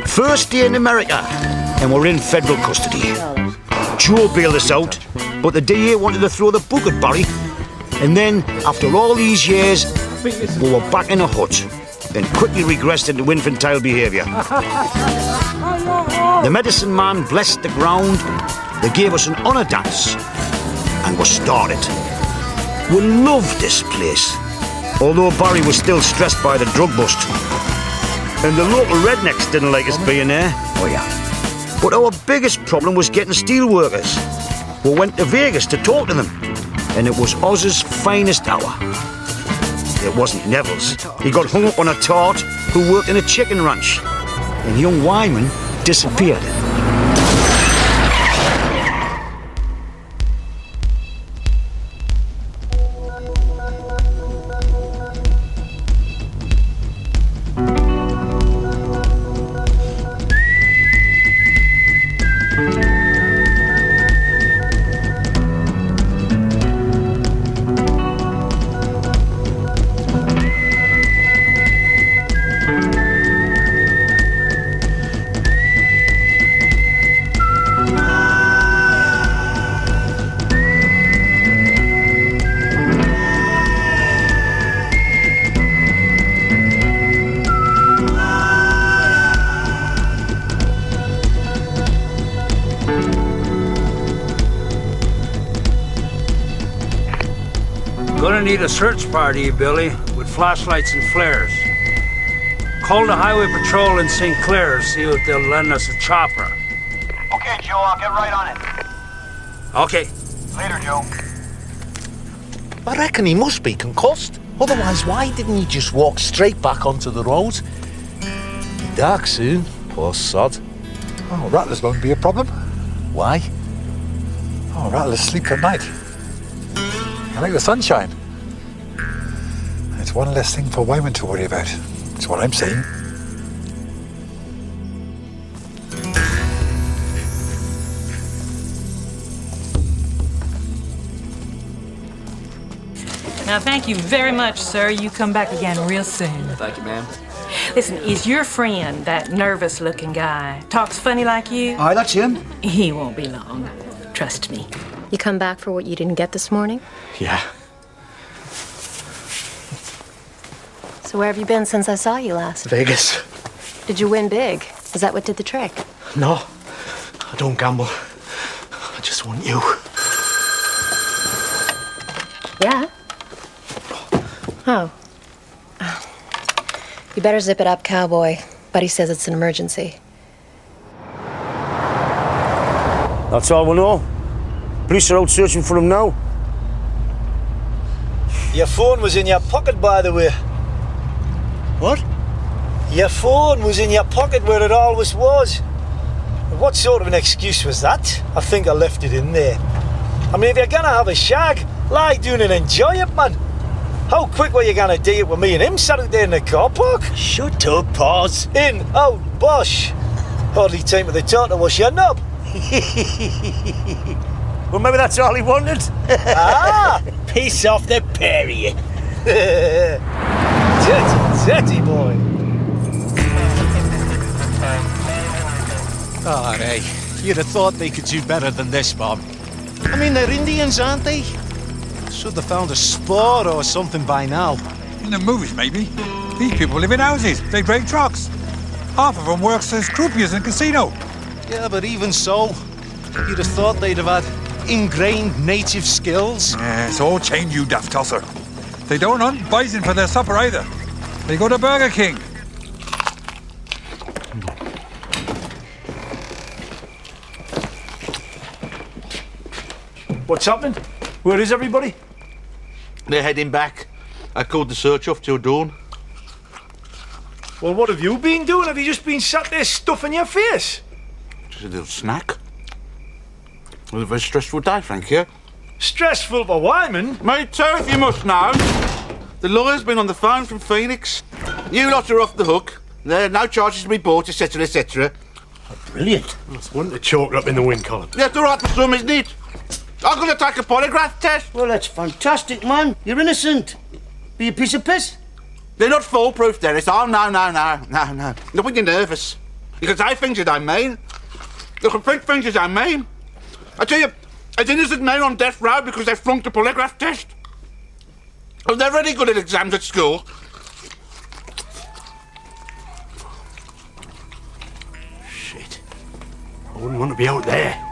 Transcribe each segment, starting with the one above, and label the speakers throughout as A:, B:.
A: First day in America, and we're in federal custody. Joe bailed us out, but the DA wanted to throw the book at Barry. And then, after all these years, we were back in a hut, and quickly regressed into infantile behaviour. The medicine man blessed the ground, they gave us an honour dance, and we started. We loved this place, although Barry was still stressed by the drug bust. And the local rednecks didn't like us being there. Oh yeah. But our biggest problem was getting steel workers. We went to Vegas to talk to them, and it was Oz's finest hour. It wasn't Neville's. He got hung up on a tart who worked in a chicken ranch, and young Wyman disappeared.
B: Gonna need a search party, Billy, with flashlights and flares. Call the Highway Patrol in St. Clair, see if they'll lend us a chopper.
C: Okay, Joe, I'll get right on it.
B: Okay.
C: Later, Joe.
D: I reckon he must be concussed. Otherwise, why didn't he just walk straight back onto the road? Be dark soon, poor sod.
E: Oh, rattlers won't be a problem.
D: Why?
E: Oh, rattlers sleep at night. I like the sunshine. It's one less thing for Wyman to worry about. That's what I'm saying.
F: Now, thank you very much, sir. You come back again real soon.
G: Thank you, ma'am.
F: Listen, is your friend that nervous-looking guy talks funny like you?
A: Aye, that's him.
F: He won't be long. Trust me.
H: You come back for what you didn't get this morning?
D: Yeah.
H: So where have you been since I saw you last?
D: Vegas.
H: Did you win big? Is that what did the trick?
D: No, I don't gamble. I just want you.
H: Yeah? Oh. You better zip it up, cowboy. Buddy says it's an emergency.
A: That's all we know. Police are out searching for him now.
I: Your phone was in your pocket, by the way.
A: What?
I: Your phone was in your pocket where it always was. What sort of an excuse was that? I think I left it in there. I mean, if you're gonna have a shag, lie down and enjoy it, man. How quick were you gonna do it with me and him sat out there in the car park?
A: Shut up, Paws.
I: In, out, bosh. Hardly time for the tar to wash your knob.
A: Well, maybe that's all he wanted.
I: Ah!
A: Piss off the pair of you.
I: Dirty boy.
D: Oh, hey. You'd have thought they could do better than this, Bob. I mean, they're Indians, aren't they? Should have found a sport or something by now.
E: In the movies, maybe. These people live in houses. They break trucks. Half of them works as croupiers in a casino.
D: Yeah, but even so, you'd have thought they'd have had ingrained native skills.
E: Yeah, it's all change, you daft tosser. They don't hunt bison for their supper either. They go to Burger King.
I: What's happening? Where is everybody?
G: They're heading back. I called the search off till dawn.
I: Well, what have you been doing? Have you just been sat there stuffing your face?
G: Just a little snack. It was a very stressful day, thank you.
I: Stressful for Wyman?
G: Me too, if you must know. The lawyer's been on the phone from Phoenix. You lot are off the hook. There are no charges to be brought, etc., etc.
A: Brilliant.
J: Wouldn't the chalk up in the wind column?
G: That's all right for some, isn't it? I'm going to take a polygraph test.
A: Well, that's fantastic, man. You're innocent. Be a piece of piss.
G: They're not foolproof, Dennis. Oh, no. Not when you're nervous. You can say things you don't mean. You can think things you don't mean. I tell you, there's innocent men on death row because they flunked a polygraph test. Well, they're really good at exams at school.
J: Shit. I wouldn't want to be out there.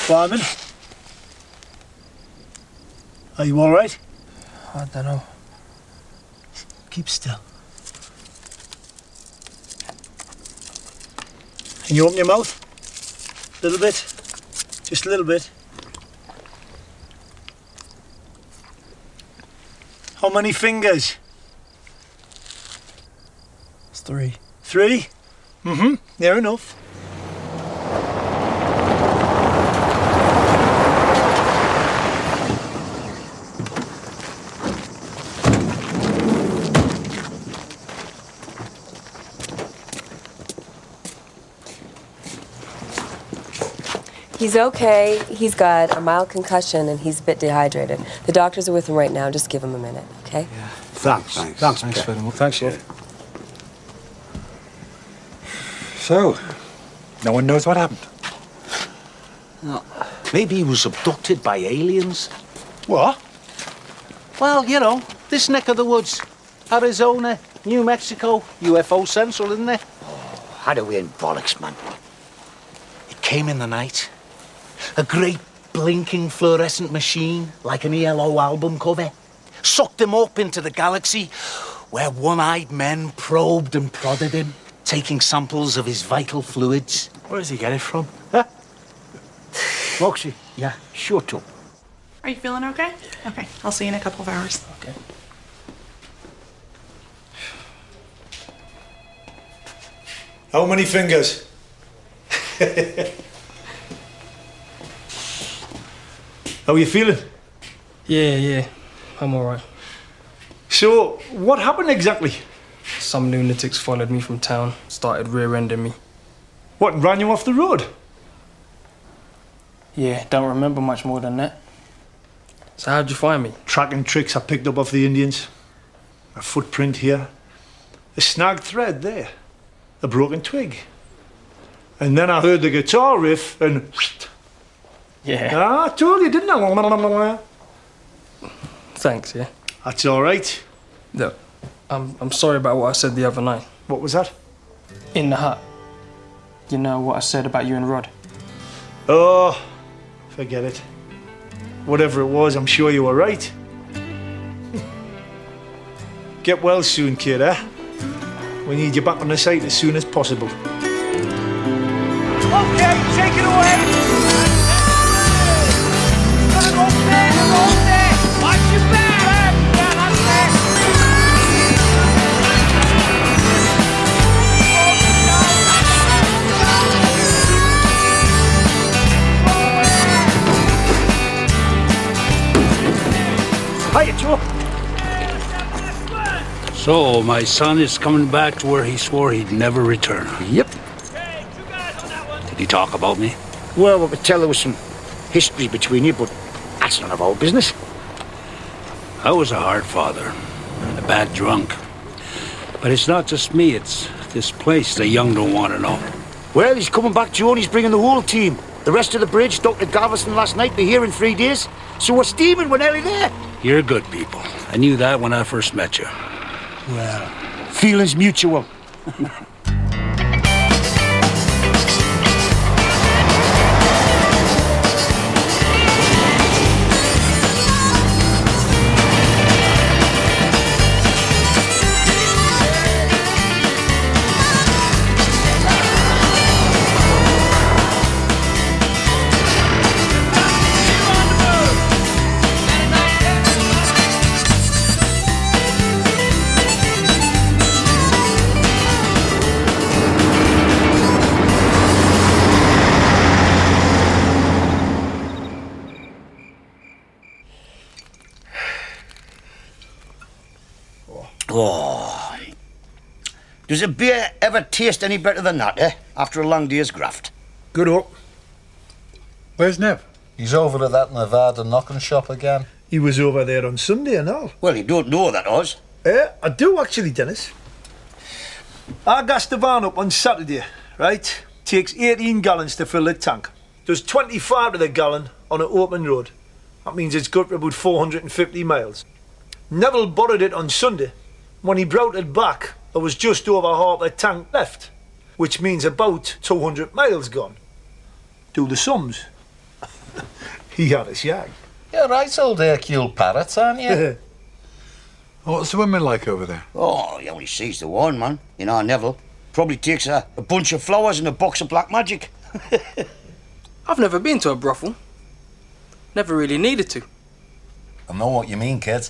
I: Barman? Are you all right?
K: I don't know.
I: Keep still. Can you open your mouth? A little bit? Just a little bit. How many fingers?
K: It's 3.
I: 3? Mm-hmm. Near enough.
L: He's okay. He's got a mild concussion and he's a bit dehydrated. The doctors are with him right now. Just give him a minute, okay?
A: Yeah. Thanks.
K: Thanks very much.
I: Thanks, Lord.
E: So, no one knows what happened.
D: No, maybe he was abducted by aliens.
I: What?
D: Well, you know, this neck of the woods. Arizona, New Mexico, UFO Central, isn't it?
A: How do we in bollocks, man?
D: It came in the night. A great blinking fluorescent machine, like an ELO album cover. Sucked him up into the galaxy, where one-eyed men probed and prodded him, taking samples of his vital fluids.
J: Where does he get it from?
D: Huh?
A: Moxie,
D: Yeah.
A: shut up.
M: Are you feeling okay? Okay, I'll see you in a couple of hours.
D: Okay.
I: How many fingers? How are you feeling?
K: Yeah, I'm alright.
I: So, what happened exactly?
K: Some lunatics followed me from town, started rear-ending me.
I: What, ran you off the road?
K: Yeah, don't remember much more than that. So how'd you find me?
I: Tracking tricks I picked up off the Indians. A footprint here. A snagged thread there. A broken twig. And then I heard the guitar riff and...
K: Yeah.
I: Ah, I told you, didn't I?
K: Thanks, yeah.
I: That's all right.
K: Look, I'm sorry about what I said the other night.
I: What was that?
K: In the hut. You know what I said about you and Rod?
I: Oh, forget it. Whatever it was, I'm sure you were right. Get well soon, kid, eh? We need you back on the site as soon as possible.
C: Okay, take it away! Watch your back! Yeah, that's
D: Hiya, Joe.
B: So, my son is coming back to where he swore he'd never return.
A: Yep.
B: Did he talk about me?
A: Well, we could tell there was some history between you, but that's none of our business.
B: I was a hard father, and a bad drunk. But it's not just me, it's this place the young don't want to know.
A: Well, he's coming back, Joe, and he's bringing the whole team. The rest of the bridge, Dr. Galveston last night, be here in 3 days. So we're steaming, we're nearly there.
B: You're good people. I knew that when I first met you.
A: Well, feelings mutual. Oh. Does a beer ever taste any better than that, eh? After a long day's graft.
E: Good up. Where's Nev?
N: He's over at that Nevada knocking shop again.
I: He was over there on Sunday and all.
A: Well, you don't know that, Oz.
I: I do actually, Dennis. I gassed the van up on Saturday, right? Takes 18 gallons to fill the tank. There's 25 to the gallon on an open road. That means it's good for about 450 miles. Neville borrowed it on Sunday. When he brought it back, there was just over half a tank left, which means about 200 miles gone. Do the sums. He had a shag.
N: You're right, old Hercule Parrot, aren't you?
E: What's the women like over there?
A: Oh, he only sees the one, man. You know, Neville. Probably takes a bunch of flowers and a box of black magic.
K: I've never been to a brothel. Never really needed to.
N: I know what you mean, kid.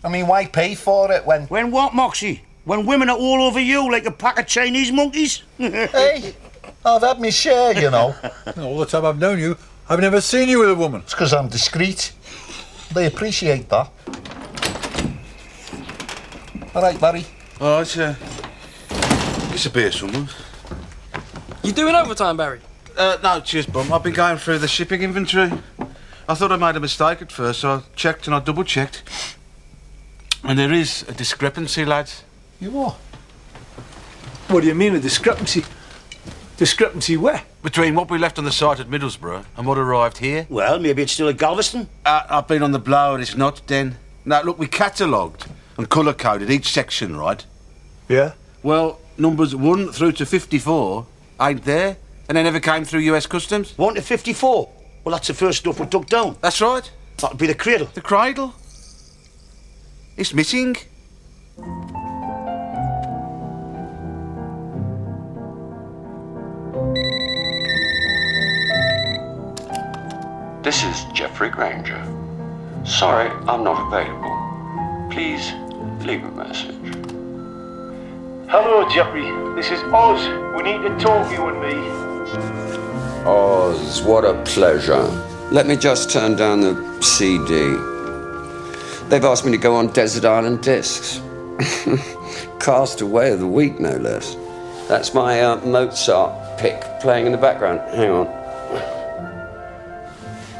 N: I mean, why pay for it when...
A: When what, Moxie? When women are all over you like a pack of Chinese monkeys?
N: Hey, I've had my share, you know.
E: All the time I've known you, I've never seen you with a woman.
N: It's because I'm discreet. They appreciate that. All right, Barry.
G: All right, it's a beer, someone.
K: You doing overtime, Barry?
G: No, cheers, Bum. I've been going through the shipping inventory. I thought I made a mistake at first, so I checked and I double-checked. And there is a discrepancy, lads.
N: You what?
I: What do you mean, a discrepancy? Discrepancy where?
G: Between what we left on the site at Middlesbrough and what arrived here.
A: Well, maybe it's still at Galveston.
G: I've been on the blower, it's not, Den. Now, look, we catalogued and colour-coded each section, right?
I: Yeah?
G: Well, numbers 1 through to 54 ain't there, and they never came through US Customs.
A: 1 to 54? Well, that's the first stuff we took down.
G: That's right.
A: That'd be the cradle.
G: The cradle? It's missing.
O: This is Jeffrey Granger. Sorry, I'm not available. Please leave a message.
I: Hello, Jeffrey. This is Oz. We need to talk, you and me.
O: Oz, what a pleasure. Let me just turn down the CD. They've asked me to go on Desert Island Discs. Castaway of the week, no less. That's my Mozart pick playing in the background. Hang on.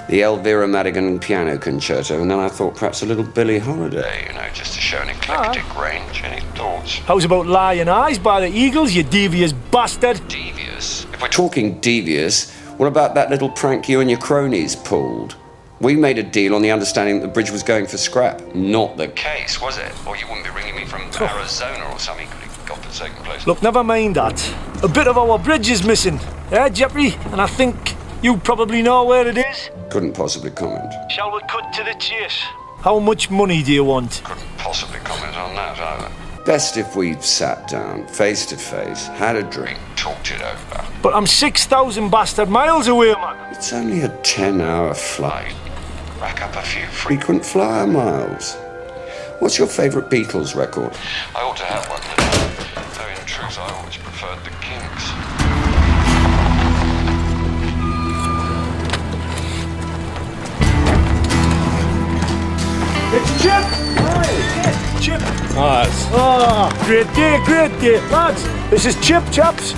O: The Elvira Madigan Piano Concerto, and then I thought perhaps a little Billie Holiday, you know, just to show an eclectic range. Any thoughts?
I: How's about Lion Eyes by the Eagles, you devious bastard?
O: Devious? If we're talking devious, what about that little prank you and your cronies pulled? We made a deal on the understanding that the bridge was going for scrap. Not the case, was it? Or you wouldn't be ringing me from Arizona or some equally godforsaken place.
I: Look, never mind that. A bit of our bridge is missing. Yeah, Jeffrey? And I think you probably know where it is.
O: Couldn't possibly comment.
I: Shall we cut to the chase? How much money do you want?
O: Couldn't possibly comment on that either. Best if we sat down, face to face, had a drink, talked it over.
I: But I'm 6,000 bastard miles away, man.
O: It's only a 10-hour flight. Rack up a few frequent flyer miles. What's your favourite Beatles record? I ought to have one, though in truth I always preferred the Kinks.
I: It's Chip! Hi, Chip!
J: Nice.
I: Oh, great day. Lads, this is Chip, chaps.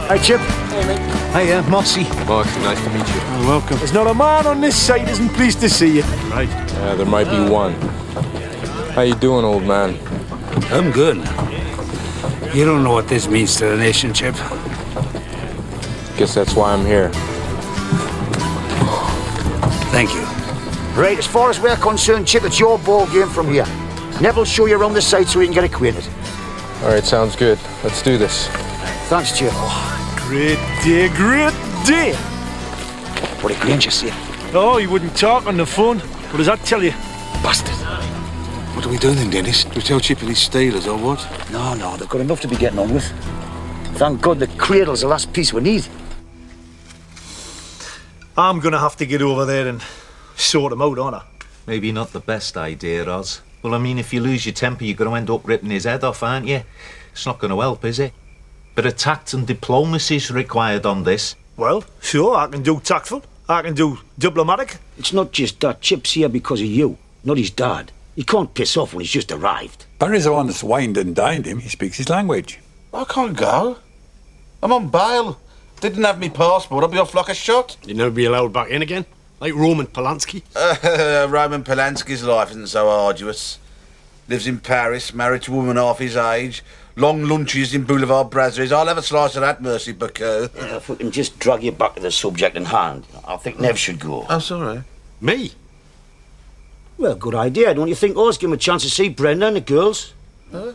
I: Hi, Chip.
K: Hey, mate.
D: Hiya, Mossy.
J: Mark, nice to meet you.
I: Welcome. There's not a man on this side isn't pleased to see you.
J: Right. Yeah, there might be one. How you doing, old man?
B: I'm good. You don't know what this means to the nation, Chip.
J: Guess that's why I'm here.
B: Thank you.
A: Right, as far as we're concerned, Chip, it's your ball game from here. Neville'll show you around the site so you can get acquainted.
J: All right, sounds good. Let's do this.
A: Thanks, Chip.
I: Great day.
A: What a Granger say.
I: Oh, he wouldn't talk on the phone. What does that tell you?
A: Bastard.
G: What are we doing then, Dennis? Do we tell Chip and his stealers or what?
A: No, they've got enough to be getting on with. Thank God the cradle's the last piece we need.
I: I'm gonna have to get over there and sort him out, aren't I?
D: Maybe not the best idea, Oz. Well, I mean, if you lose your temper, you're going to end up ripping his head off, aren't you? It's not going to help, is it? Bit of tact and diplomacy's required on this.
I: Well, sure, I can do tactful. I can do diplomatic.
A: It's not just that. Chip's here because of you, not his dad. He can't piss off when he's just arrived.
E: Barry's the one that's wined and dined him. He speaks his language.
G: I can't go. I'm on bail. Didn't have me passport. I'll be off like a shot.
J: You'll never be allowed back in again? Like Roman Polanski?
G: Roman Polanski's life isn't so arduous. Lives in Paris, married to a woman half his age. Long lunches in Boulevard Brasseries. I'll have a slice of that, Mercy Bucko.
A: Yeah, if we can just drag you back to the subject in hand, I think Nev should go.
G: Oh, sorry.
J: Me?
A: Well, good idea, don't you think, Oz? Give him a chance to see Brenda and the girls.
G: Huh?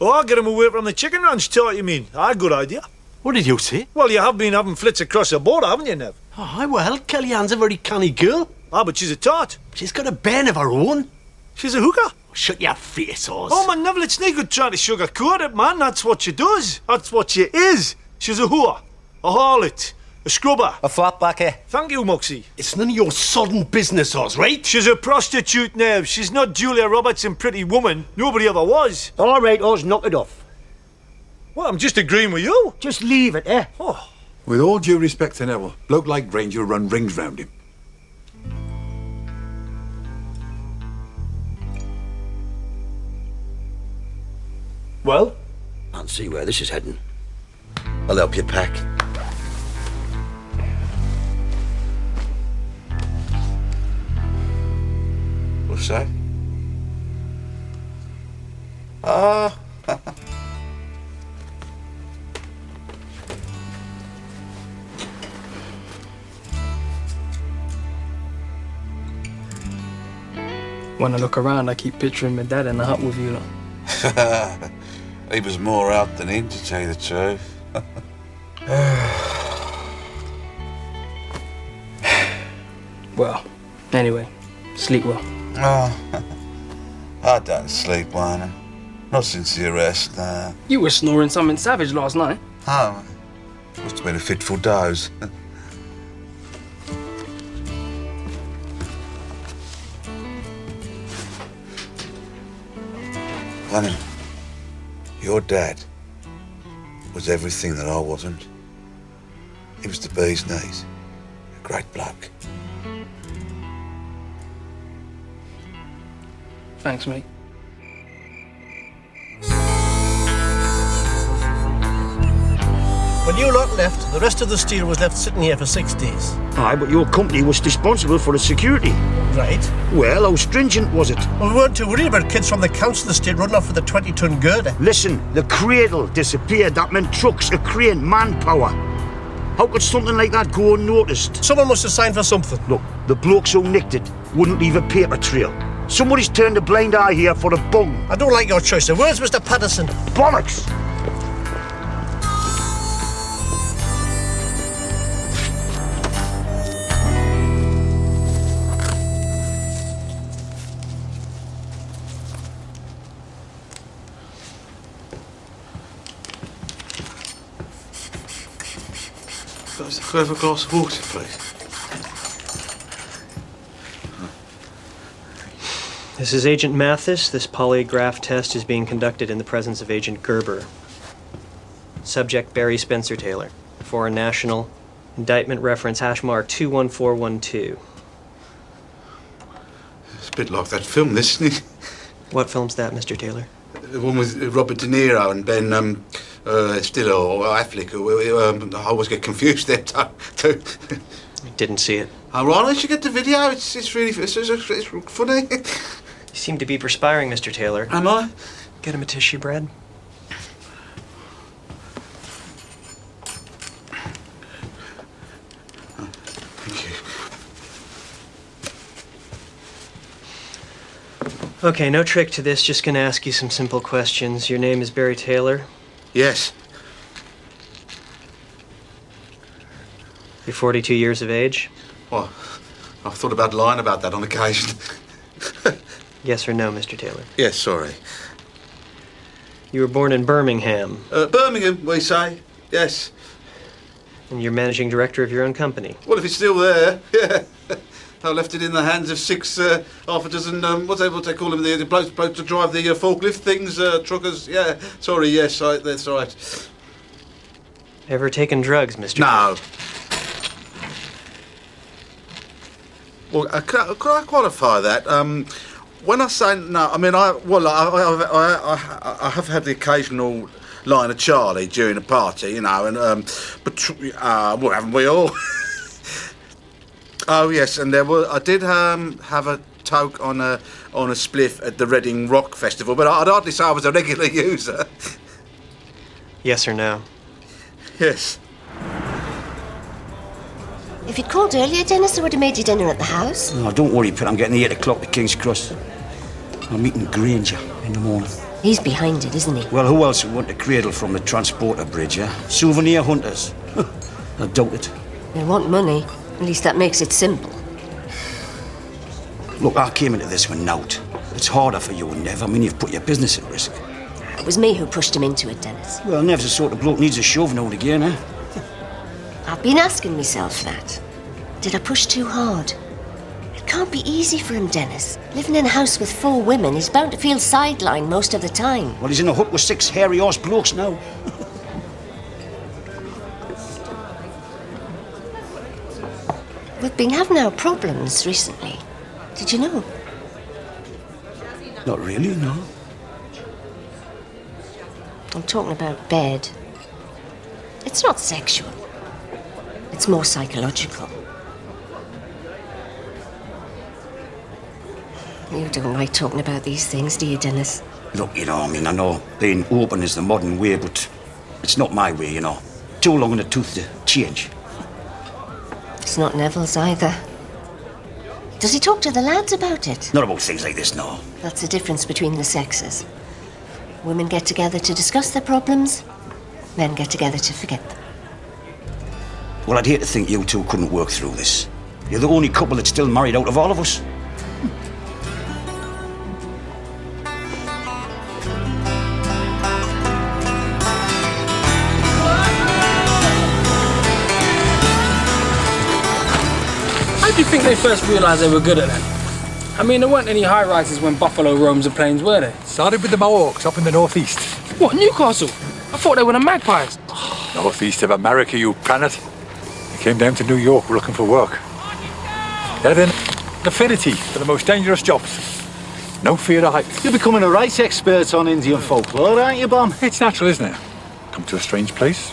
I: Oh, I'll get him away from the chicken ranch, too, you mean? Aye, good idea.
J: What did you say?
I: Well, you have been having flits across the border, haven't you, Nev?
J: Aye, well, Kellyanne's a very canny girl.
I: Ah, but she's a tart.
J: She's got a bairn of her own.
I: She's a hooker.
J: Shut your face, Oz.
I: Oh, man, Neville, it's no good trying to sugarcoat it, man. That's what she does. That's what she is. She's a whore, a harlot, a scrubber.
D: A flatbacker.
I: Thank you, Moxie.
J: It's none of your sodden business, Oz, right?
I: She's a prostitute, Nev. She's not Julia Roberts in Pretty Woman. Nobody ever was.
A: All right, Oz, knock it off.
I: Well, I'm just agreeing with you.
A: Just leave it, eh?
I: Oh.
E: With all due respect to Neville, bloke like Granger will run rings round him.
I: Well?
A: Can't see where this is heading. I'll help you pack.
G: What's that? Ah.
K: When I look around, I keep picturing my dad in the hut with you lot.
G: He was more out than in, to tell you the truth.
K: Well, anyway, sleep well.
G: Oh, I don't sleep, Warner. Not since the arrest, no.
K: You were snoring something savage last night.
G: Oh, must have been a fitful doze. Honey, your dad was everything that I wasn't. He was the bee's knees. A great bloke.
K: Thanks, mate.
J: When you lot left, the rest of the steel was left sitting here for 6 days.
A: Aye, but your company was responsible for the security.
J: Right.
A: Well, how stringent was it?
J: Well, we weren't too worried about kids from the council estate running off with a 20-ton girder.
A: Listen, the cradle disappeared. That meant trucks, a crane, manpower. How could something like that go unnoticed?
J: Someone must have signed for something.
A: Look, the blokes who nicked it wouldn't leave a paper trail. Somebody's turned a blind eye here for a bung.
J: I don't like your choice of words, Mr. Patterson.
A: Bollocks!
G: Could I have a glass of water, please?
P: This is Agent Mathis. This polygraph test is being conducted in the presence of Agent Gerber. Subject Barry Spencer Taylor. Foreign national. Indictment reference #21412.
G: a bit like that film, this, isn't it?
P: What film's that, Mr. Taylor?
G: The one with Robert De Niro and Ben Stiller or Affleck. I always get confused there, too.
P: Didn't see it.
G: Oh, right, I should get the video. It's really it's funny.
P: You seem to be perspiring, Mr. Taylor.
G: Am I?
P: Get him a tissue, Brad. Okay, no trick to this. Just gonna ask you some simple questions. Your name is Barry Taylor?
G: Yes.
P: You're 42 years of age?
G: Well, I've thought about lying about that on occasion.
P: Yes or no, Mr. Taylor?
G: Yes, sorry.
P: You were born in Birmingham.
G: Birmingham, we say. Yes.
P: And you're managing director of your own company?
G: Well, if it's still there, yeah. I left it in the hands of half a dozen, what they call them, the blokes to drive the forklift things, truckers, yeah. Sorry, yes, that's right.
P: Ever taken drugs, Mr.
G: No. Well, could I qualify that? When I say no, I mean, I have had the occasional line of Charlie during a party, you know, and, well, haven't we all? Oh yes, and I did have a toke on a spliff at the Reading Rock Festival, but I'd hardly say I was a regular user.
P: Yes or no?
G: Yes.
H: If you'd called earlier, Dennis, I would have made you dinner at the house.
A: No, don't worry, Pet. I'm getting the 8 o'clock to King's Cross. I'm meeting Granger in the morning.
H: He's behind it, isn't he?
A: Well, who else would want a cradle from the transporter bridge, eh? Souvenir hunters. I doubt it.
H: They want money. At least that makes it simple.
A: Look, I came into this with nought. It's harder for you than Nev. I mean, you've put your business at risk.
H: It was me who pushed him into it, Dennis.
A: Well, Nev's the sort of bloke needs a shove now and again, eh?
H: I've been asking myself that. Did I push too hard? It can't be easy for him, Dennis. Living in a house with 4 women, he's bound to feel sidelined most of the time.
A: Well, he's in a hut with 6 hairy horse blokes now.
H: We've been having our problems recently. Did you know?
A: Not really, no.
H: I'm talking about bed. It's not sexual. It's more psychological. You don't like talking about these things, do you, Dennis?
A: Look, you know, I mean, I know being open is the modern way, but it's not my way, you know. Too long in the tooth to change.
H: It's not Neville's either. Does he talk to the lads about it?
A: Not about things like this, no.
H: That's the difference between the sexes. Women get together to discuss their problems. Men get together to forget them.
A: Well, I'd hate to think you two couldn't work through this. You're the only couple that's still married out of all of us.
K: How do you think they first realised they were good at that? I mean, there weren't any high-rises when Buffalo roams the plains, were there?
E: Started with the Mohawks up in the northeast.
K: What, Newcastle? I thought they were the Magpies.
E: Northeast of America, you planet. They came down to New York looking for work. They had an affinity for the most dangerous jobs. No fear of heights.
I: You're becoming a right expert on Indian folklore, aren't you, Bum?
E: It's natural, isn't it? Come to a strange place,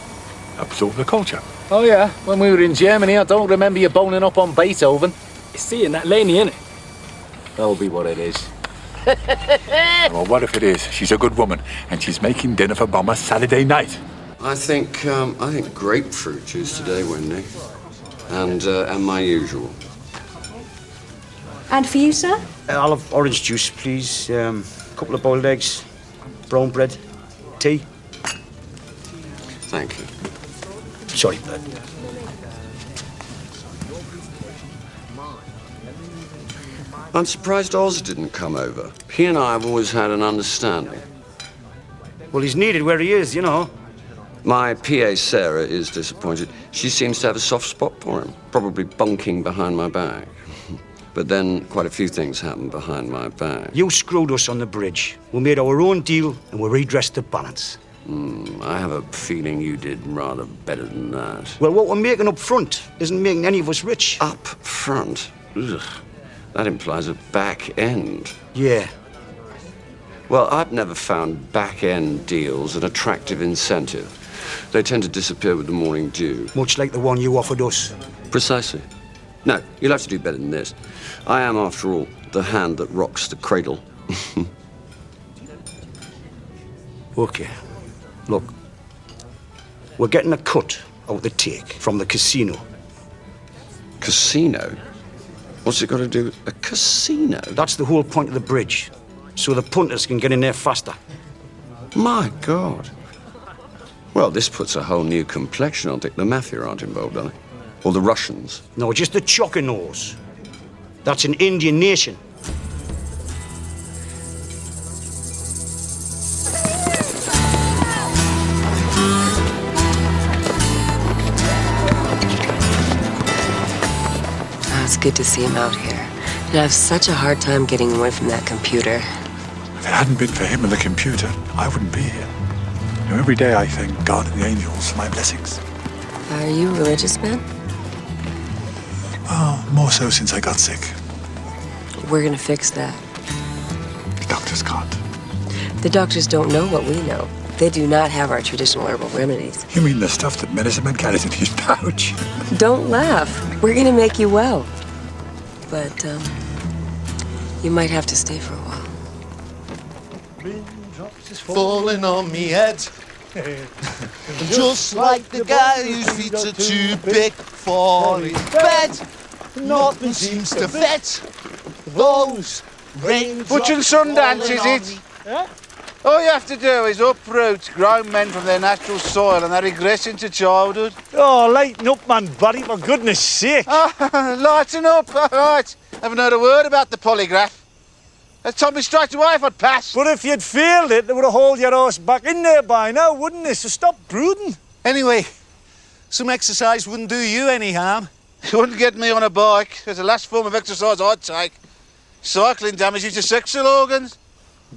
E: absorb the culture.
I: Oh, yeah. When we were in Germany, I don't remember you boning up on Beethoven.
K: It's seeing that Laney, innit?
I: That'll be what it is.
E: Well, what if it is? She's a good woman, and she's making dinner for Bomber Saturday night.
O: I think grapefruit juice today, Wendy, and my usual.
Q: And for you, sir?
A: I'll have orange juice, please. A couple of boiled eggs, brown bread, tea.
O: Thank you.
A: Sorry, bud.
O: I'm surprised Oz didn't come over. He and I have always had an understanding.
A: Well, he's needed where he is, you know.
O: My PA, Sarah, is disappointed. She seems to have a soft spot for him, probably bunking behind my back. But then quite a few things happened behind my back.
A: You screwed us on the bridge. We made our own deal and we redressed the balance.
O: I have a feeling you did rather better than that.
A: Well, what we're making up front isn't making any of us rich.
O: Up front? Ugh. That implies a back end.
A: Yeah.
O: Well, I've never found back end deals an attractive incentive. They tend to disappear with the morning dew.
A: Much like the one you offered us.
O: Precisely. No, you'll have to do better than this. I am, after all, the hand that rocks the cradle.
A: Okay. Look. We're getting a cut out the take from the casino.
O: Casino? What's it got to do with a casino?
A: That's the whole point of the bridge. So the punters can get in there faster.
O: My God. Well, this puts a whole new complexion on it. The Mafia aren't involved, are they? Or the Russians?
A: No, just the Choconos. That's an Indian nation.
L: Oh, it's good to see him out here. And I have such a hard time getting away from that computer.
E: If it hadn't been for him and the computer, I wouldn't be here. You know, every day I thank God and the angels for my blessings.
L: Are you a religious man?
E: Well, more so since I got sick.
L: We're gonna fix that.
E: The doctors can't.
L: The doctors don't know what we know. They do not have our traditional herbal remedies.
E: You mean the stuff that medicine man carries in his pouch?
L: Don't laugh. We're gonna make you well. But, you might have to stay for a while.
N: Falling on me head. Just like the guy whose feet are too big for his bed. Nothing seems to fit. Those raindrops.
G: Butch and Sundance, is it?
N: Yeah?
G: All you have to do is uproot grown men from their natural soil and they regress into childhood.
I: Oh, lighten up, man, Barry, for goodness sake.
G: Lighten up, all right. Haven't heard a word about the polygraph. They told me straight away if I'd passed.
I: But if you'd failed it, they would have hauled your horse back in there by now, wouldn't they? So stop brooding.
N: Anyway, some exercise wouldn't do you any harm.
G: You wouldn't get me on a bike. It's the last form of exercise I'd take. Cycling damages your sexual organs.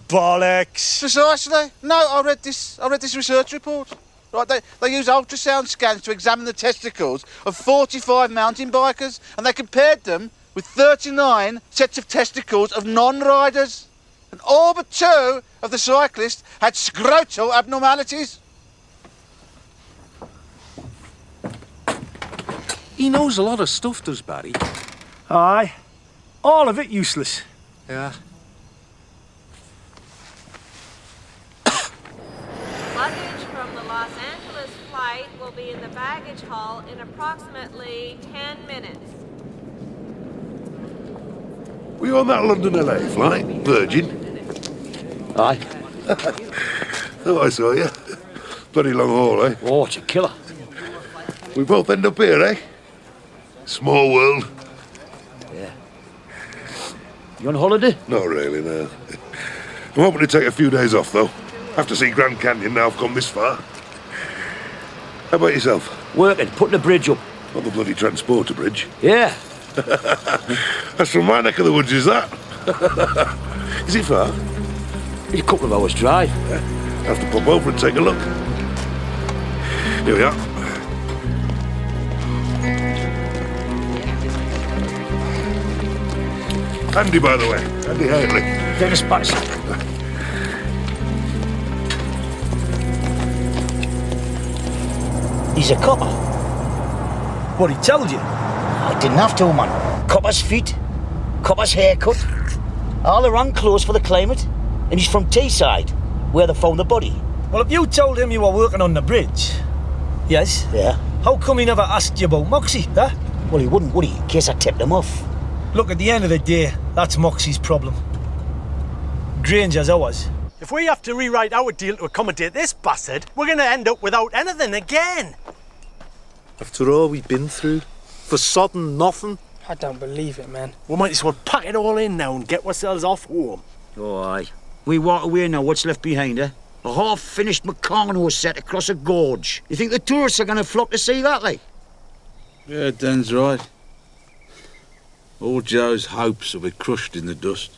I: Bollocks.
G: Precisely. No, I read this research report. Right, they use ultrasound scans to examine the testicles of 45 mountain bikers, and they compared them with 39 sets of testicles of non-riders. And all but 2 of the cyclists had scrotal abnormalities.
N: He knows a lot of stuff, does Barry?
I: Aye. All of it useless.
N: Yeah.
Q: Luggage from the Los Angeles flight will be in the baggage hall in approximately 10 minutes.
R: Were you on that London-LA flight, Virgin?
A: Aye.
R: Oh, I saw you. Bloody long haul, eh?
A: Oh, it's a killer.
R: We both end up here, eh? Small world.
A: Yeah. You on holiday?
R: Not really, no. I'm hoping to take a few days off, though. Have to see Grand Canyon now I've come this far. How about yourself?
A: Working, putting a bridge up.
R: Not the bloody transporter bridge.
A: Yeah.
R: That's from my neck of the woods, is that? Is it far?
A: It's a couple of hours' drive.
R: Yeah. Have to pop over and take a look. Here we are. Andy, by the way. Andy Hartley.
A: Dennis Patterson. He's a copper.
I: What, he told you?
A: I didn't have to, man. Copper's feet, copper's haircut, all the wrong clothes for the climate, and he's from Teesside, where they found the body.
I: Well, if you told him you were working on the bridge, yes?
A: Yeah.
I: How come he never asked you about Moxie, huh?
A: Well, he wouldn't, would he, in case I tipped him off?
I: Look, at the end of the day, that's Moxie's problem. Granger's ours.
S: If we have to rewrite our deal to accommodate this bastard, we're going to end up without anything again.
N: After all we've been through, for sodden nothing.
K: I don't believe it, man.
S: We might as well pack it all in now and get ourselves off home.
A: Oh, aye. We walk away now, what's left behind, eh? A half-finished Meccano set across a gorge. You think the tourists are going to flock to see that, like?
G: Yeah, Dan's right. All Joe's hopes will be crushed in the dust.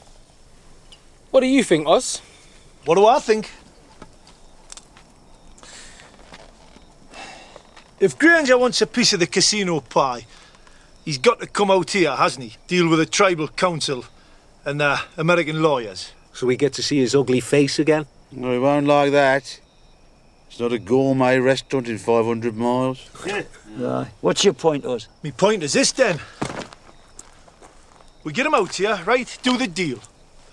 K: What do you think, Oz?
I: What do I think? If Granger wants a piece of the casino pie, He's got to come out here, hasn't he? Deal with the tribal council and American lawyers.
T: So we get to see his ugly face again?
G: No, he won't like that. It's not a gourmet restaurant in 500 miles.
A: Aye. What's your point, us?
I: My point is this, then. We get him out here, right? Do the deal.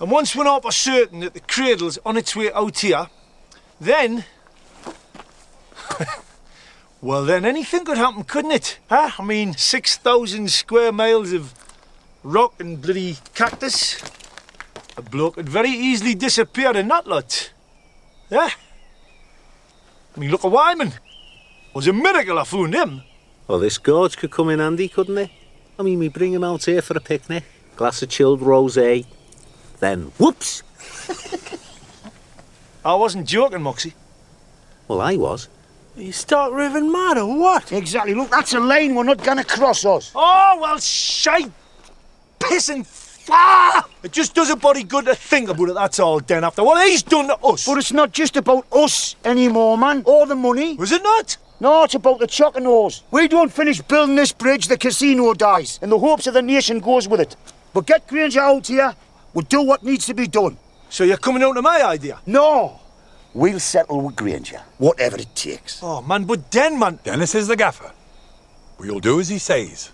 I: And once we're not for certain that the cradle's on its way out here, then... well, then anything could happen, couldn't it? Huh? I mean, 6,000 square miles of rock and bloody cactus. A bloke could very easily disappear in that lot. Yeah? I mean, look at Wyman. It was a miracle I found him.
T: Well, this gorge could come in handy, couldn't it? I mean, we bring him out here for a picnic, glass of chilled rosé, then whoops!
I: I wasn't joking, Moxie.
T: Well, I was.
S: You start raving mad or what?
A: Exactly. Look, that's a lane we're not gonna cross us.
I: Oh, well, shite! Pissing far! It just does a body good to think about it, that's all, Den, after what he's done to us.
A: But it's not just about us anymore, man. Or the money.
I: Was it not?
A: No, it's about the Choconos. We don't finish building this bridge, the casino dies, and the hopes of the nation goes with it. But get Granger out here, we'll do what needs to be done.
I: So you're coming out to my idea?
A: No. We'll settle with Granger, whatever it takes.
I: Oh, man, but Den, man...
E: Dennis is the gaffer. We'll do as he says.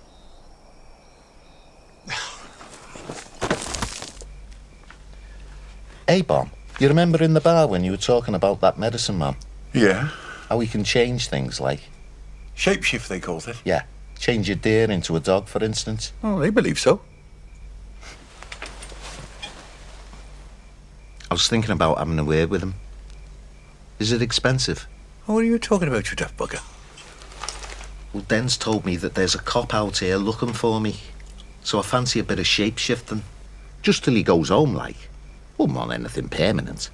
N: Hey, Bomb, you remember in the bar when you were talking about that medicine man?
R: Yeah?
N: How we can change things, like?
R: Shapeshift, they called it.
N: Yeah. Change your deer into a dog, for instance.
R: Oh, they believe so.
N: I was thinking about having a word with him. Is it expensive?
R: What are you talking about, you daft bugger?
N: Well, Den's told me that there's a cop out here looking for me. So I fancy a bit of shape-shifting. Just till he goes home, like. Wouldn't want anything permanent.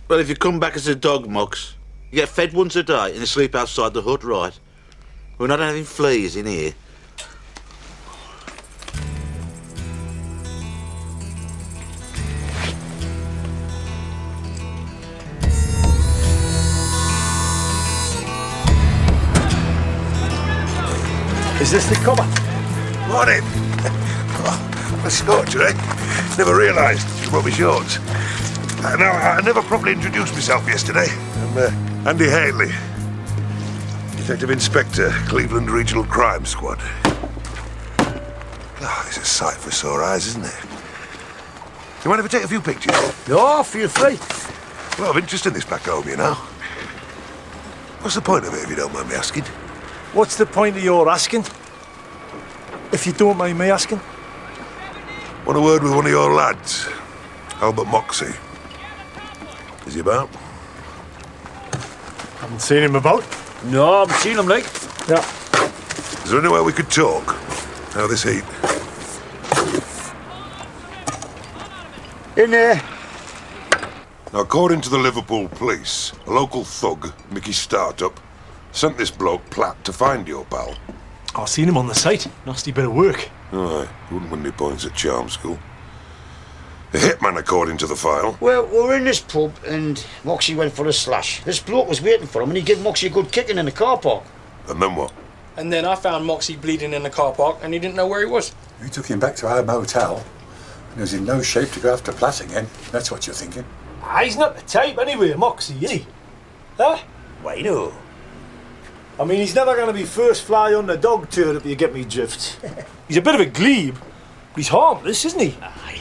G: Well, if you come back as a dog, Mox, you get fed once a day and you sleep outside the hut, right? We're not having fleas in here.
I: Is this the cover?
R: Morning. Oh, a scorcher, eh? Never realised you brought me shorts. Now, I never properly introduced myself yesterday. I'm Andy Haley, Detective Inspector, Cleveland Regional Crime Squad. Oh, it's a sight for sore eyes, isn't it? You mind if I take a few pictures?
I: No, feel free.
R: A lot of interest in this back home, you know. What's the point of it, if you don't mind me asking?
I: What's the point of your asking? If you don't mind me asking.
R: Want a word with one of your lads, Albert Moxie. Is he about?
I: Haven't seen him about.
A: No, I haven't seen him, like.
I: Yeah.
R: Is there anywhere we could talk? How this heat?
A: In there.
R: Now, according to the Liverpool police, a local thug, Mickey Startup, sent this bloke Platt to find your pal.
I: I've seen him on the site. Nasty bit of work.
R: Aye, wouldn't win any points at charm school. A hitman, according to the file.
A: Well, we're in this pub and Moxie went for a slash. This bloke was waiting for him and he gave Moxie a good kicking in the car park.
R: And then what?
K: And then I found Moxie bleeding in the car park and he didn't know where he was.
E: We took him back to our motel and he was in no shape to go after Platt again. That's what you're thinking.
I: He's not the type anyway, Moxie, is he? Huh?
A: Why no?
I: I mean, he's never going to be first fly on the dog turd, if you get me drift. He's a bit of a glebe, but he's harmless, isn't he?
A: Aye.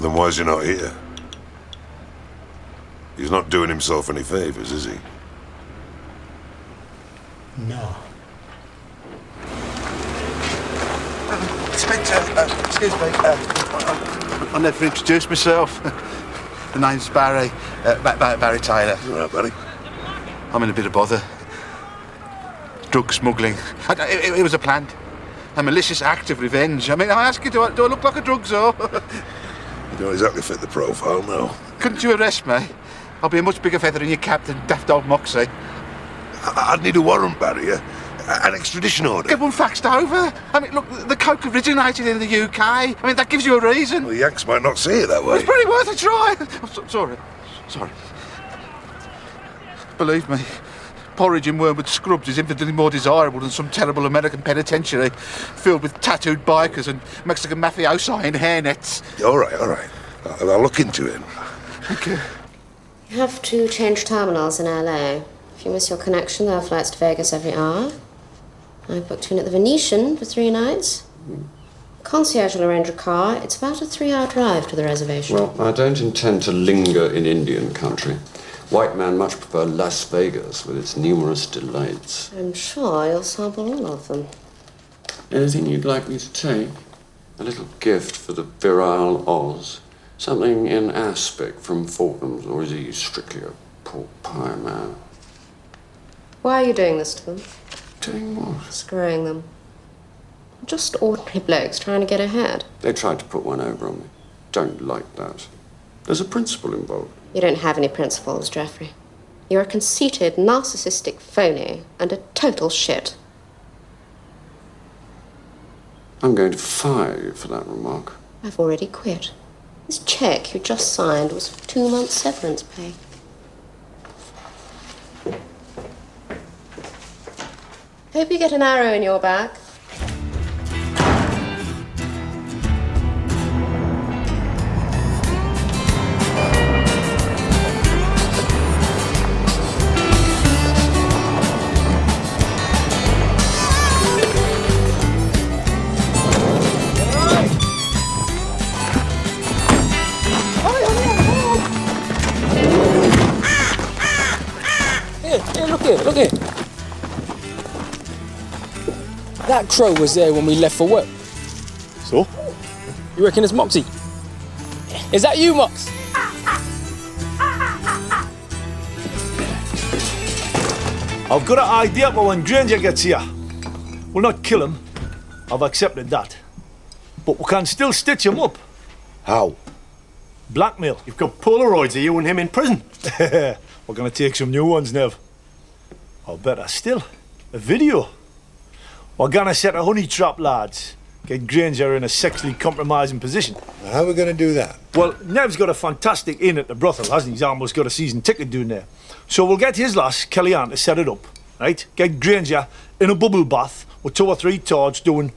R: Then why is he not here? He's not doing himself any favours, is he?
A: No.
G: Inspector, excuse me. I never introduced myself. The name's Barry. Barry Taylor.
R: All right, buddy.
G: I'm in a bit of bother. Drug smuggling. It was a planned, a malicious act of revenge. I mean, I ask you, do I look like a drug czar?
R: You don't exactly fit the profile, no.
G: Couldn't you arrest me? I'll be a much bigger feather in your cap than daft old Moxie.
R: I'd need a warrant, Barry, an extradition order.
G: Get one faxed over. I mean, look, the coke originated in the UK. I mean, that gives you a reason.
R: Well, the Yanks might not see it that way.
G: It's pretty worth a try. I'm sorry. porridge in Wormwood Scrubs is infinitely more desirable than some terrible American penitentiary filled with tattooed bikers and Mexican mafiosi in hairnets.
R: All right. I'll look into it.
G: Okay.
U: You have to change terminals in LA. If you miss your connection, there are flights to Vegas every hour. I booked you in at the Venetian for 3 nights. Concierge will arrange a car. It's about a 3-hour drive to the reservation.
O: Well, I don't intend to linger in Indian country. White man much prefer Las Vegas with its numerous delights.
U: I'm sure you'll sample all of them.
O: Anything you'd like me to take? A little gift for the virile Oz? Something in aspic from Fortnum's, or is he strictly a pork pie man?
U: Why are you doing this to them?
O: Doing what?
U: Screwing them. Just ordinary blokes trying to get ahead.
O: They tried to put one over on me. Don't like that. There's a principle involved.
U: You don't have any principles, Geoffrey. You're a conceited, narcissistic phony and a total shit.
O: I'm going to fire you for that remark.
U: I've already quit. This cheque you just signed was for 2 months' severance pay. Hope you get an arrow in your back.
K: Look here. That crow was there when we left for work.
I: So?
K: You reckon it's Moxie? Is that you, Mox?
I: I've got an idea for when Granger gets here. We'll not kill him. I've accepted that. But we can still stitch him up.
R: How?
I: Blackmail. You've got Polaroids of you and him in prison. We're going to take some new ones, Nev. Or better still, a video. We're going to set a honey trap, lads. Get Granger in a sexually compromising position.
R: How are we going to do that?
I: Well, Nev's got a fantastic inn at the brothel, hasn't he? He's almost got a season ticket doing there. So we'll get his lass, Kellyanne, to set it up, right? Get Granger in a bubble bath with 2 or 3 torch doing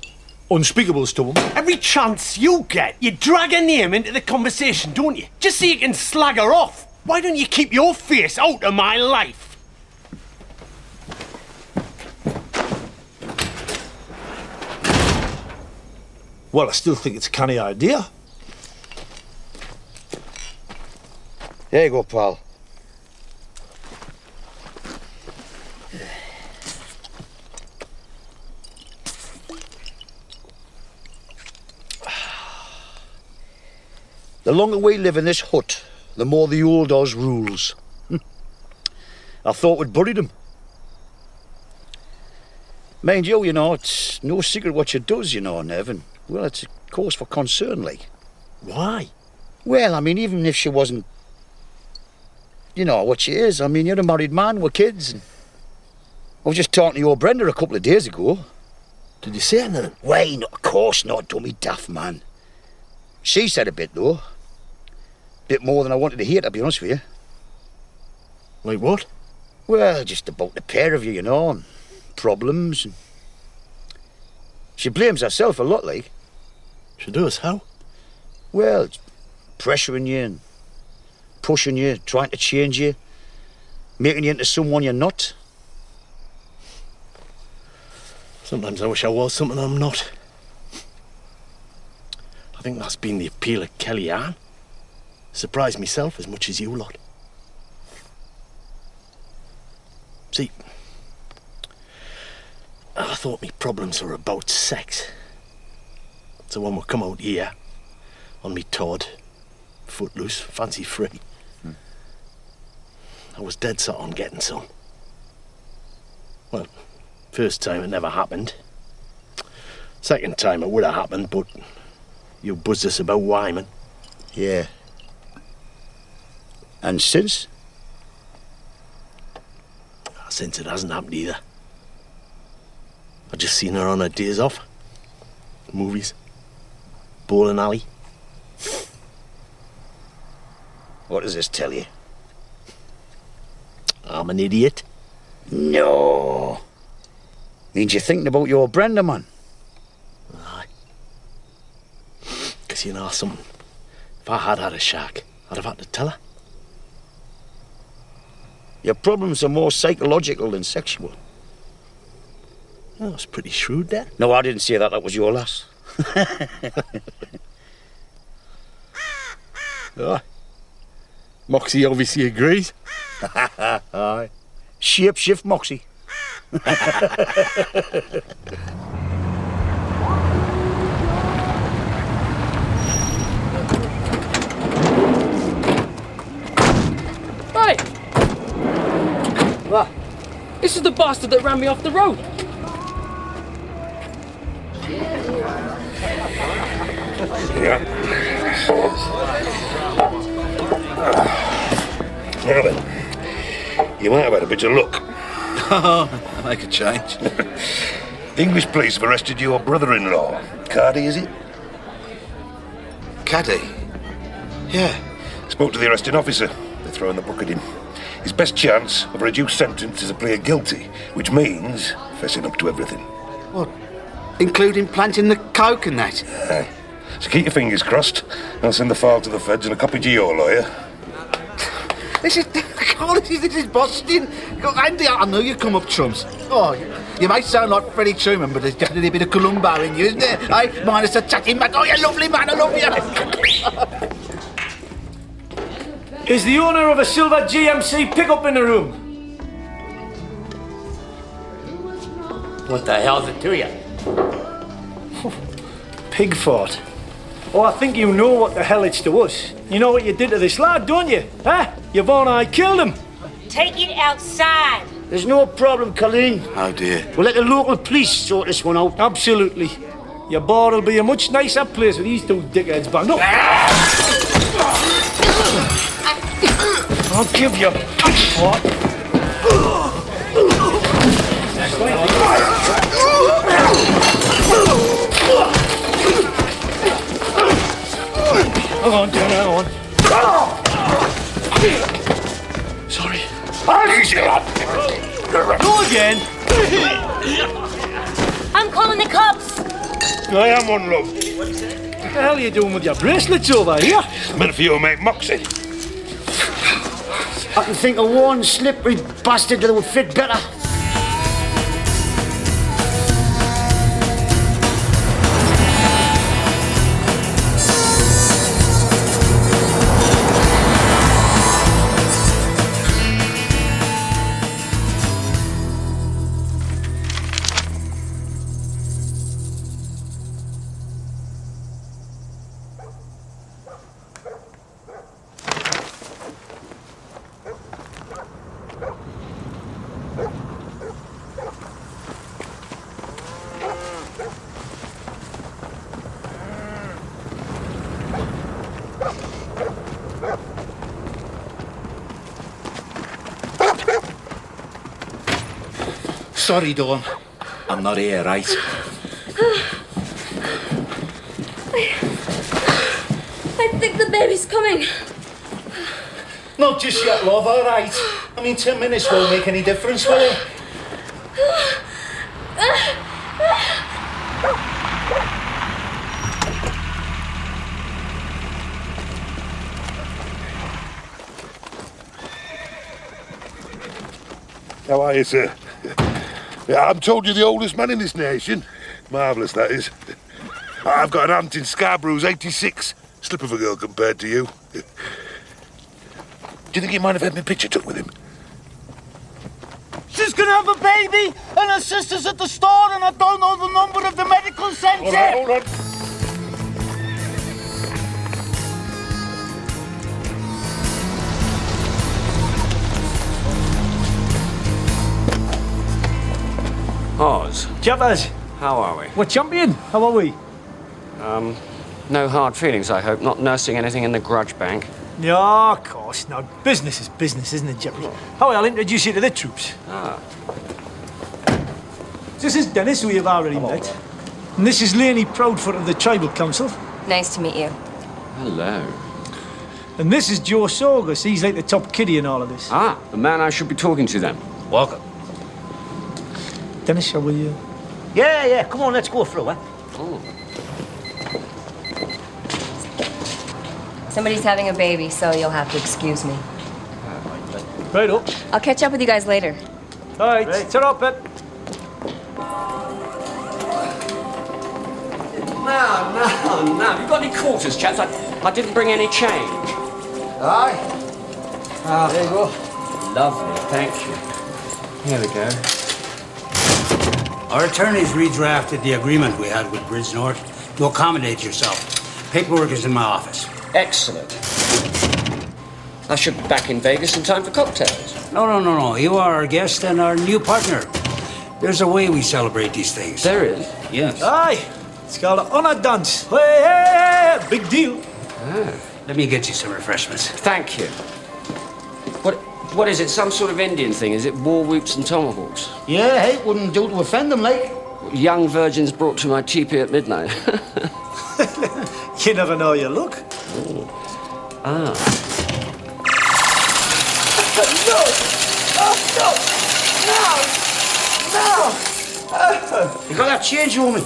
I: unspeakables to him.
S: Every chance you get, you drag her name into the conversation, don't you? Just so you can slag her off. Why don't you keep your face out of my life?
I: Well, I still think it's a canny idea.
A: Here you go, pal. The longer we live in this hut, the more the old Oz rules. I thought we'd buried him. Mind you, it's no secret what she does, Nev, and, well, it's a cause for concern, like.
S: Why?
A: Well, I mean, even if she wasn't, what she is. I mean, you're a married man with kids. And I was just talking to your Brenda a couple of days ago.
S: Did you say anything?
A: Why, no, of course not, dummy daft man. She said a bit, though. Bit more than I wanted to hear, to be honest with you.
S: Like what?
A: Well, just about the pair of you, and problems. And she blames herself a lot, like.
S: She does? How?
A: Well, pressuring you and pushing you, trying to change you, making you into someone you're not.
S: Sometimes I wish I was something I'm not. I think that's been the appeal of Kellyanne. Surprised myself as much as you lot. See, I thought me problems were about sex. So when we come out here, on me Todd, footloose, fancy free, I was dead set on getting some. Well, first time it never happened. Second time it would have happened, but you buzzed us about Wyman.
A: Yeah. And since?
S: Since it hasn't happened either. I've just seen her on her days off. Movies. Bowling alley.
A: What does this tell you?
S: I'm an idiot.
A: No. Means you're thinking about your Brenda, man.
S: Aye. Because you know something. If I had had a shack, I'd have had to tell her.
A: Your problems are more psychological than sexual.
S: That was pretty shrewd, there.
A: No, I didn't say that. That was your lass.
S: Aye. Moxie obviously agrees.
A: Aye. Shape-shift Moxie.
K: Hey! What? This is the bastard that ran me off the road.
R: Yeah. Now then, you might have had a bit of luck.
G: Oh, make a change.
R: English police have arrested your brother-in-law. Cardy, is it?
G: Caddy? Yeah.
R: Spoke to the arresting officer. They're throwing the book at him. His best chance of a reduced sentence is a plea of guilty, which means fessing up to everything.
G: What? Including planting the coke and that?
R: Aye. So keep your fingers crossed. I'll send the file to the feds and a copy to your lawyer.
G: This is Boston. Andy, I knew you'd come up trumps. Oh, you might sound like Freddie Truman, but there's definitely a bit of Columbo in you, isn't there? Hey, minus the chatting man. Oh, you're lovely, man. I love you.
I: Is the owner of a silver GMC pickup in the room?
T: What the hell's it to you?
I: Pig fart. Oh, I think you know what the hell it's to us. You know what you did to this lad, don't you? Huh? You've I killed him.
F: Take it outside.
T: There's no problem, Colleen.
G: Oh, dear.
T: We'll let the local police sort this one out.
I: Absolutely. Your bar will be a much nicer place with these two dickheads banged up. I'll give you a pig fart. Hang on, John, hang on. Sorry.
R: Easy, lad.
I: Go again.
F: I'm calling the cops.
R: I am one, love.
I: What the hell are you doing with your bracelets over here?
R: Meant for your mate Moxie.
T: I can think of one slippery bastard that would fit better.
D: Sorry, Dawn. I'm not here, right?
F: I think the baby's coming.
D: Not just yet, love, all right? I mean, 10 minutes won't make any difference, will it?
R: How are you, sir? Yeah, I'm told you're the oldest man in this nation. Marvellous, that is. I've got an aunt in Scarborough who's 86. Slip of a girl compared to you. Do you think you might have had my picture took with him?
T: She's gonna have a baby, and her sister's at the store, and I don't know the number of the medical centre.
R: All right, hold on.
O: Oz,
I: Jabbers,
O: how are we?
I: we're champion. How are we?
O: No hard feelings, I hope. Not nursing anything in the grudge bank.
I: Yeah, of course not. Business is business, isn't it, Jeffrey? Oh, I'll introduce you to the troops.
O: Ah.
I: This is Dennis, who you've already met. And this is Laney Proudfoot of the Tribal Council.
L: Nice to meet you.
O: Hello.
I: And this is Joe Sorgus. He's like the top kiddie in all of this.
O: Ah, the man I should be talking to then.
T: Welcome.
I: Dennis, shall we...
A: Yeah, come on, let's go through, eh?
L: Somebody's having a baby, so you'll have to excuse me.
I: Right up.
L: I'll catch up with you guys later.
I: All right, set up, Pet.
O: No. Have you got any quarters, chaps? I didn't bring any change.
B: Aye. There you go.
O: Lovely, thank you. Here we go.
B: Our attorneys redrafted the agreement we had with Bridge North to accommodate yourself. Paperwork is in my office.
O: Excellent. I should be back in Vegas in time for cocktails.
B: No. You are our guest and our new partner. There's a way we celebrate these things.
O: There is?
B: Yes.
I: Aye. It's called an honor dance. Hey, big deal.
B: Let me get you some refreshments.
O: Thank you. What is it? Some sort of Indian thing? Is it war whoops and tomahawks?
A: Yeah, hey, wouldn't do to offend them, like.
O: Young virgins brought to my teepee at midnight.
I: You never know your luck.
O: Ah.
A: No! You got that change, woman?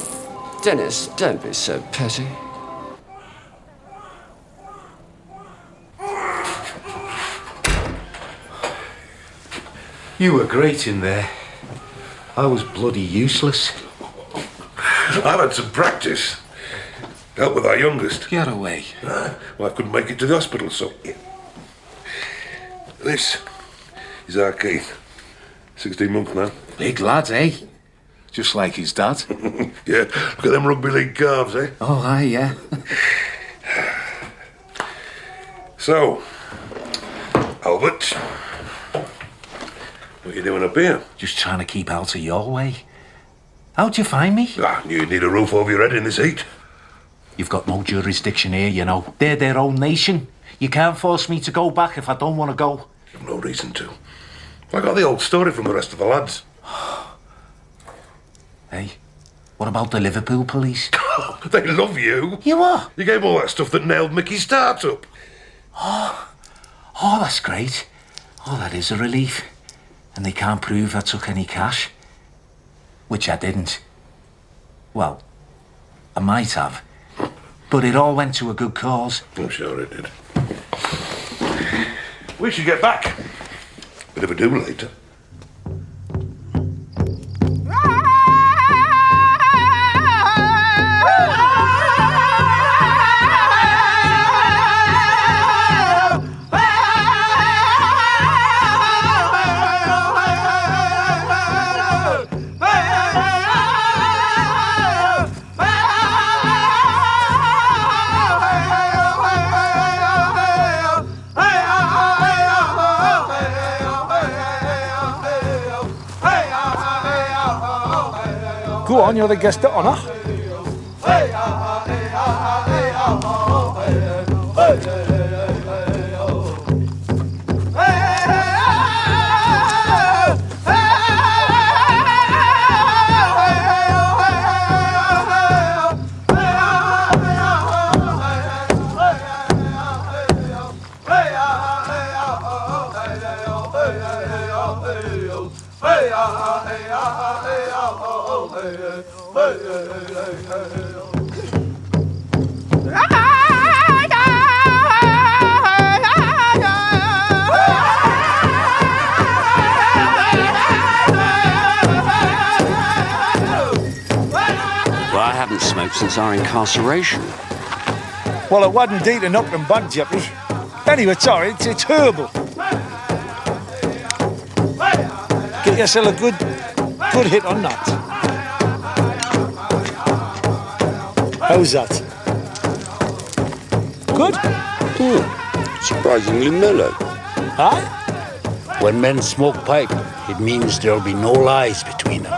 O: Dennis, don't be so petty.
N: You were great in there. I was bloody useless.
R: I've had some practice. Help with our youngest.
N: Get away.
R: Well, I couldn't make it to the hospital, so... This is our Keith. 16 months now.
N: Big lad, eh? Just like his dad.
R: Yeah, look at them rugby league calves, eh?
N: Oh, aye, yeah.
R: So, Albert, what are you doing up here?
N: Just trying to keep out of your way. How'd you find me?
R: I knew you'd need a roof over your head in this heat.
N: You've got no jurisdiction here, you know. They're their own nation. You can't force me to go back if I don't want to go.
R: You've no reason to. I got the old story from the rest of the lads.
N: Hey, what about the Liverpool police?
R: They love you.
N: You what?
R: You gave all that stuff that nailed Mickey's start up.
N: Oh, that's great. Oh, that is a relief. And they can't prove I took any cash. Which I didn't. Well, I might have. But it all went to a good cause.
R: I'm sure it did. We should get back. Bit of a do later.
I: Go on, you're the guest of honour.
O: I haven't smoked since our incarceration.
I: Well, it wasn't deep to knock them bud, Jeppy. Anyway, sorry, it's herbal. Get yourself a good hit on that. How's that? Good?
O: Surprisingly mellow.
I: Huh?
B: When men smoke pipe, it means there'll be no lies between them.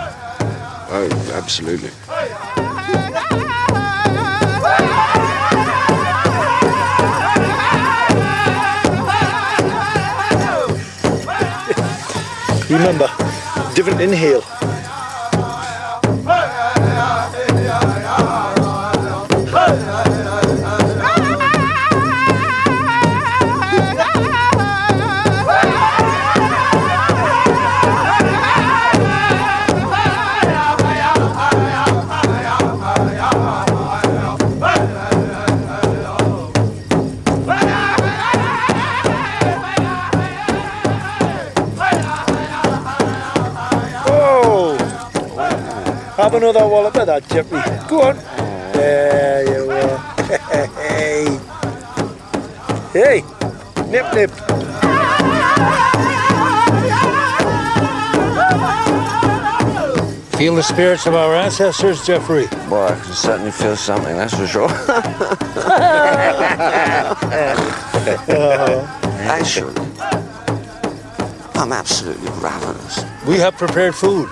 O: Oh, absolutely.
I: Remember, different inhale. Have another wallop of that, Jeffrey. Go on. There you are. Hey. Hey. Nip, nip.
M: Feel the spirits of our ancestors, Jeffrey?
O: Well, I can certainly feel something, that's for sure. Actually, I'm absolutely ravenous.
M: We have prepared food.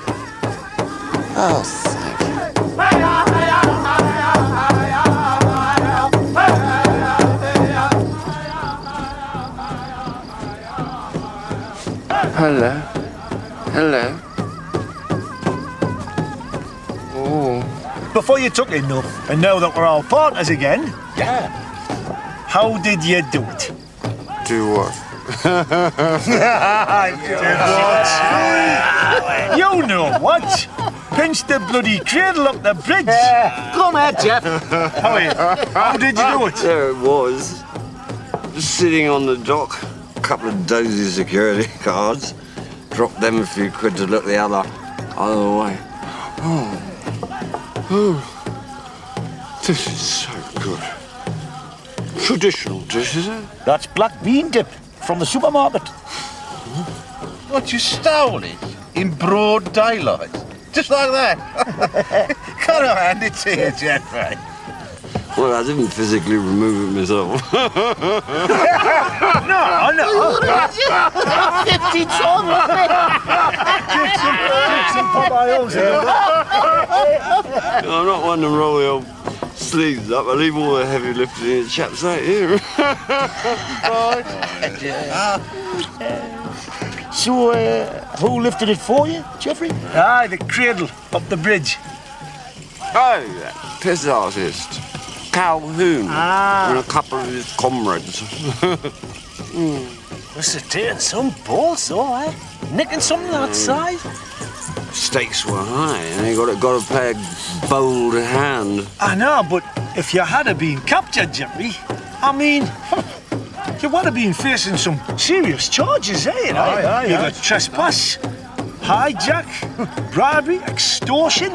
O: Oh, thank you. Hello. Hello. Oh.
I: Before you took enough, and now that we're all partners again,
M: yeah.
I: How did you do it?
O: Do what?
I: You know what? Pinch the bloody cradle up the bridge.
T: Come here, Jeff.
I: How did you do it?
O: There it was. Just sitting on the dock. A couple of dozy security guards. Dropped them a few quid to look the other way. Oh. This is so good. Traditional dish, is it?
T: That's black bean dip from the supermarket.
G: What, you stole it? In broad daylight? Just like that? Can't I hand it to you, Jeffrey?
O: Well, I didn't physically remove it myself.
I: No.
T: 50 ton.
O: I'm not one to roll the old sleeves up. I leave all the heavy lifting in chaps like you.
T: So, who lifted it for you, Jeffrey?
I: Aye, the cradle up the bridge.
O: Oh, that piss artist. Calhoun. And a couple of his comrades.
T: Must have taken some balls, though, eh? Nicking something that size.
O: Stakes were high, and you got to play a bold hand.
I: I know, but if you had been captured, Jeffrey, I mean, you would have been facing some serious charges, eh?
T: Aye.
I: You got trespass, hijack, bribery, extortion.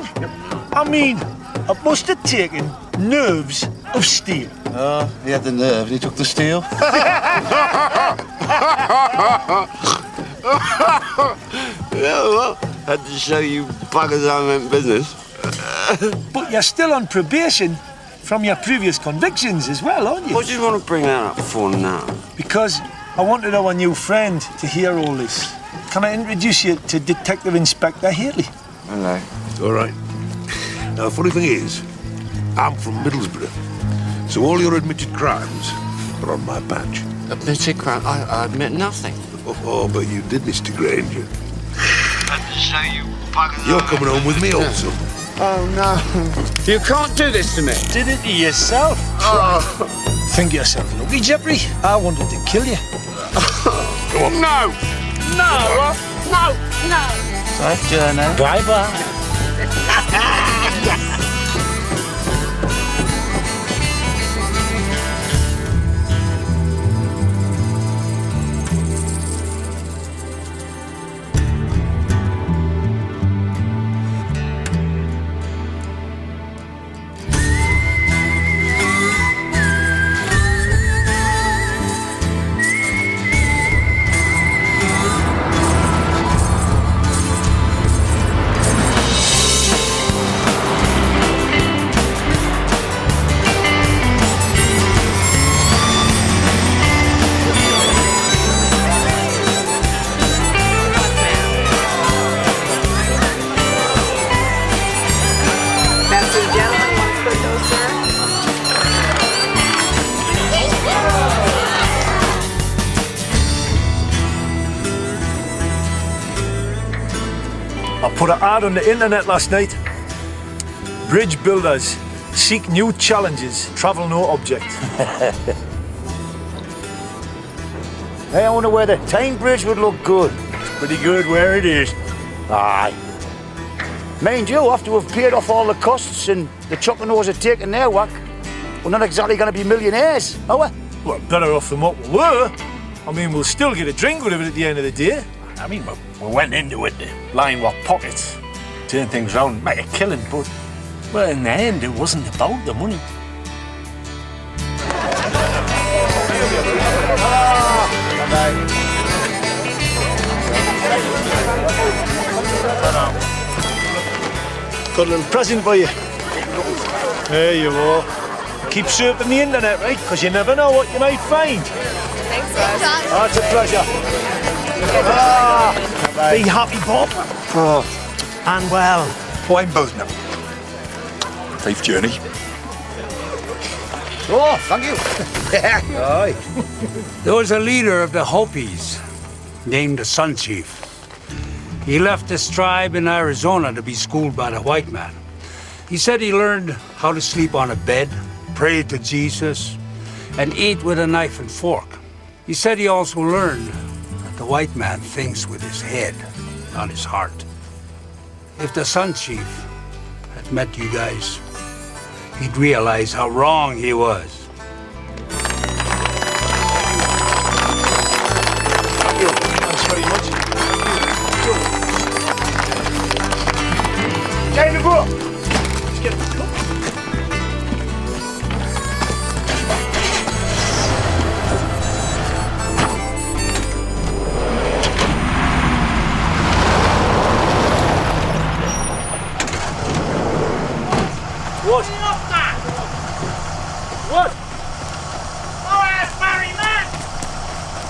I: I mean, it must have taken nerves of steel.
G: Oh, he had the nerve, he took the steel.
O: Yeah, well, had to show you buggers I meant business.
I: But you're still on probation from your previous convictions as well, aren't you?
O: What do you want to bring that up for now?
I: Because I wanted our new friend to hear all this. Can I introduce you to Detective Inspector Haley?
O: Hello.
R: All right. Now, the funny thing is, I'm from Middlesbrough, so all your admitted crimes are on my badge.
O: Admitted crime? I admit nothing.
R: Oh, but you did, Mr. Granger.
O: Had to show you buggers.
R: You're coming home with me also.
O: Oh, no. You can't do this to me.
I: Did it to yourself? Think yourself lucky, Jeffrey. I wanted to kill you.
R: Come on.
O: No! No!
T: Safe journey.
I: Bye-bye. I put an ad on the internet last night. Bridge builders seek new challenges. Travel no object.
T: Hey, I wonder where the Tyne Bridge would look good. It's pretty good where it is. Aye. Mind you, after we've paid off all the costs and the Choconos are taking their whack, we're not exactly going to be millionaires, are we?
I: Well, better off than what we were. I mean, we'll still get a drink with it at the end of the day.
T: I mean, we went into it lining our pockets.
M: turn things round, make a killing, but, well, in the end, it wasn't about the money.
I: Got a little present for you. There you are. Keep surfing the internet, right? Because you never know what you might find.
L: Thanks, Ross.
I: Oh, it's a pleasure. Be happy, Bob.
E: Oh.
I: And well.
E: Oh, I'm buzzing now. Safe journey.
T: Oh, thank you.
I: Aye.
B: There was a leader of the Hopis named the Sun Chief. He left his tribe in Arizona to be schooled by the white man. He said he learned how to sleep on a bed, pray to Jesus, and eat with a knife and fork. He said he also learned that the white man thinks with his head, not his heart. If the Sun Chief had met you guys, he'd realize how wrong he was.
I: Thank you. Thanks very much. Time to go. Let's get it. What? What?
F: Oh, that's Barry, man!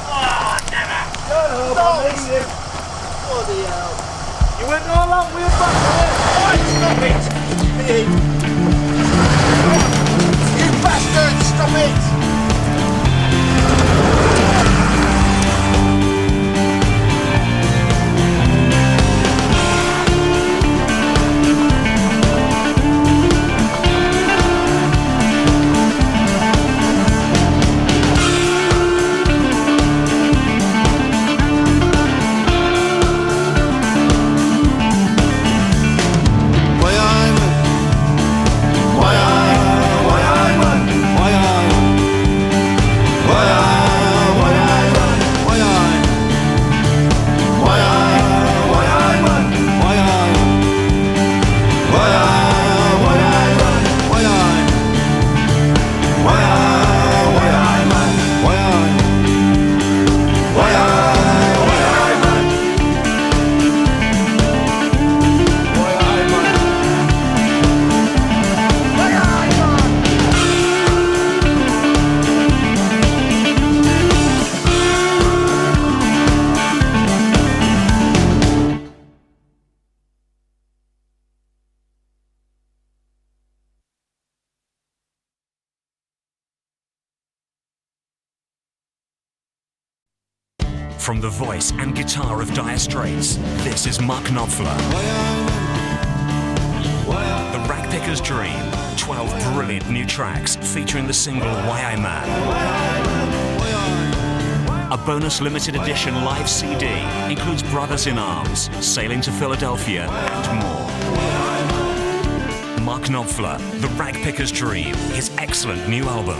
F: Oh, never!
I: Bloody hell. You went all that way back there. Oh, stop it! Hey. You bastard, stop it!
C: From the voice and guitar of Dire Straits, this is Mark Knopfler. The Ragpicker's Dream, 12 brilliant new tracks featuring the single Why I Man. A bonus limited edition live CD includes Brothers in Arms, Sailing to Philadelphia, and more. Mark Knopfler, The Ragpicker's Dream, his excellent new album.